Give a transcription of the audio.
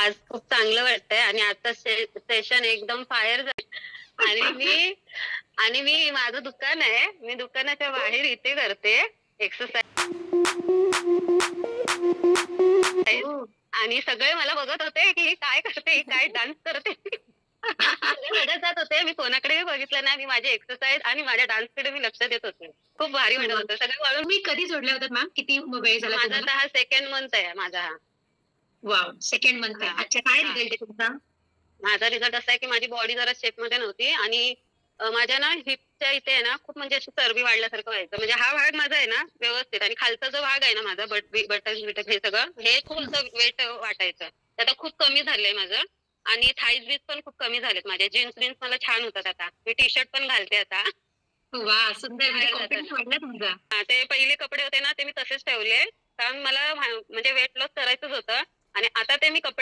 आज खूप चांगलं वाटतंय आणि आता सेशन एकदम फायर झालं आणि मी माझं दुकान आहे. मी दुकानाच्या बाहेर इथे करते एक्सरसाइज हो. आणि सगळे मला बघत होते की ही काय करते, ही काय डान्स करते. सगळे बघत जात होते. मी कोणाकडेही बघितलं नाही. मी माझी एक्सरसाइज आणि माझ्या डान्सकडे मी लक्ष देत होते. खूप भारी वाटत वाह! होतं. सगळे वळून तुम्ही कधी जोडल्या होतात मॅम? किती वेळ झाला माझा तुम्हाला? आता हा सेकंड मंथ आहे माझा हा. वॉव! सेकंड मंथ आहे. हां, अच्छा, काय हां. रिझल्ट आहे तुमचा? माझा रिझल्ट असा आहे की माझी बॉडी जरा शेपमध्ये नव्हती आणि माझ्या ना हिपच्या इथे आहे ना खूप म्हणजे अशी चरबी वाढल्यासारखं व्हायचं. म्हणजे हा भाग माझा आहे ना व्यवस्थित आणि खालचा जो भाग आहे ना माझा बटक-बिटक हे सगळं हे खूप हं. असं वेट वाटायचं. ते आता खूप कमी झालंय माझं आणि थाईज-बीज पण खूप कमी झालेत माझे. जीन्स-बिन्स मला छान होतात आता. मी टी-शर्ट पण घालते आता. वाह! सुंदर, म्हणजे बाहेर कॉन्फिडन्स जाताना. वाढला तुमचा. हां, ते पहिले कपडे होते ना ते मी तसेच ठेवले. कारण मला म्हणजे वेट लॉस करायचंच होतं आणि आता ते मी कपडे